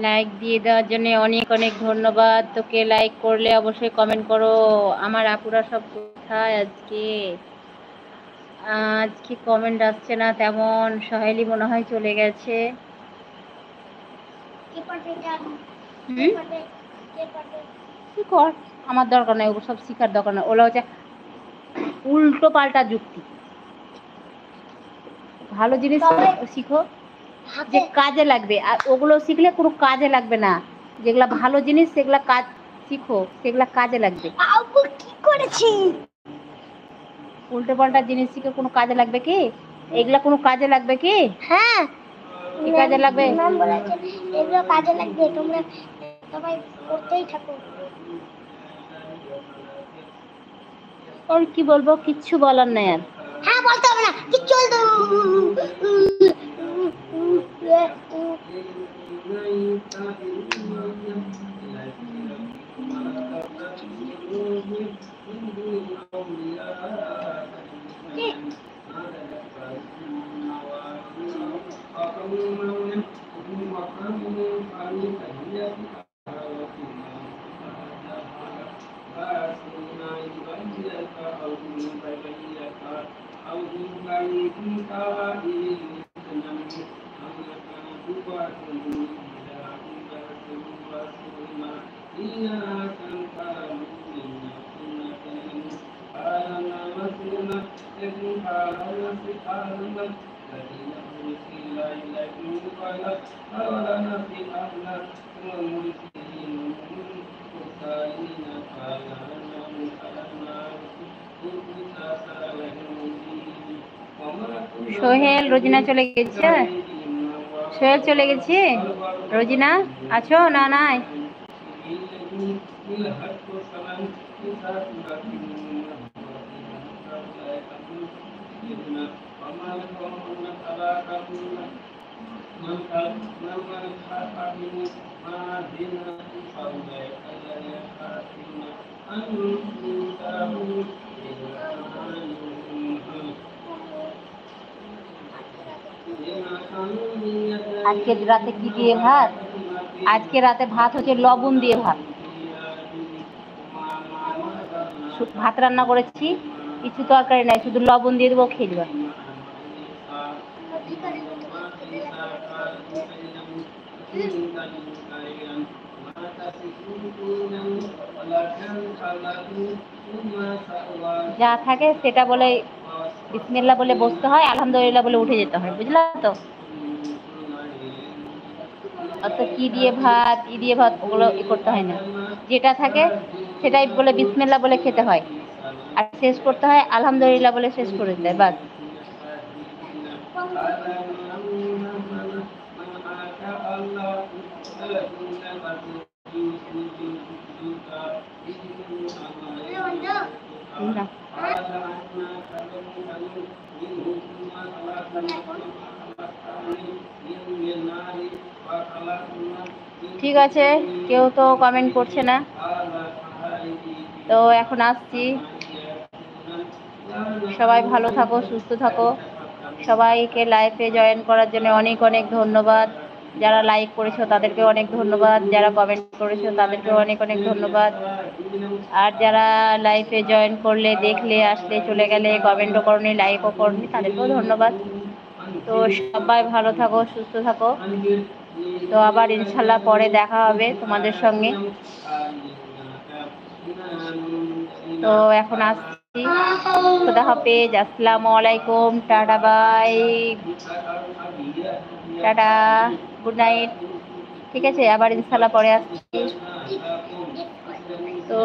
Like দিয়ে দেওয়ার জন্য অনেক অনেক ধন্যবাদ। তোকে লাইক করলে অবশ্যই কমেন্ট করো। আমার আপুরা সব কোথায় আজকে? আজকে কমেন্ট আসছে না তেমন। সহেলি মনে হয় চলে গেছে। কি কর, আমার দরকার নাই, ওগুলো সব শিখার দরকার নাই। ওগুলো হচ্ছে উল্টো পাল্টা যুক্তি। ভালো জিনিস শিখো যে কাজে লাগবে, আর ওগুলো শিখলে কোনো কাজে লাগবে না। যেগুলা ভালো জিনিস সেগুলা কাজ শিখো, সেগুলা কাজে লাগবে। কি করেছি? উল্টো পাল্টা জিনিস শিখে কোনো কাজে লাগবে কি? এগুলা কোনো কাজে লাগবে কি? হ্যাঁ, কি কাজে লাগবে? ম্যাম বলেছে এগুলো কাজে লাগবে, তোমরা সবাই করতেই থাকো। আর কি বলবো, কিচ্ছু বলার নাই আর। হ্যাঁ, বলতে হবে না, কিচ্ছু বলতে সোহেল, রোজিনা চলে গেছে। সোহেল চলে গেছে। রোজিনা আছো না? নাই। আজকে রাতে কি দিয়ে ভাত? আজকে রাতে ভাত হচ্ছে লবণ দিয়ে ভাত। ভাত রান্না করেছি, কিছু তরকারি নাই, শুধু লবণ দিয়ে দেবো, খেয়ে দেবা। যা থাকে সেটা বলে বিসমিল্লাহ বলে বসতে হয়, আলহামদুলিল্লাহ বলে উঠে যেতে হয়, বুঝলা তো? অত কি দিয়ে ভাত ই দিয়ে ভাত ওগুলো করতে হয় না। যেটা থাকে সেটাই বলে বিসমিল্লাহ বলে খেতে হয়, আর শেষ করতে হয় আলহামদুলিল্লাহ বলে শেষ করে দিতে হয়, বাস। না, ঠিক আছে, কেউ তো কমেন্ট করছে না, তো এখন আসছি। সবাই ভালো থাকো, সুস্থ থাকো। সবাইকে লাইফে জয়েন করার জন্য অনেক অনেক ধন্যবাদ। যারা লাইক করেছো তাদেরকে অনেক ধন্যবাদ, যারা কমেন্ট করেছো তাদেরকেও অনেক অনেক ধন্যবাদ। আর যারা লাইফে জয়েন করলে, দেখলে, আসলে, চলে গেলে, কমেন্টও করনি, লাইকও করনি, তাদেরকেও ধন্যবাদ। তো সবাই ভালো থাকো, সুস্থ থাকো। তো আবার ইনশাল্লাহ পরে দেখা হবে তোমাদের সঙ্গে। তো এখন আসছি, খোদা হাফেজ, আসসালামু আলাইকুম, tata, bye, tata, good night. ঠিক আছে, আবার ইনশাল্লাহ পরে আসছি। তো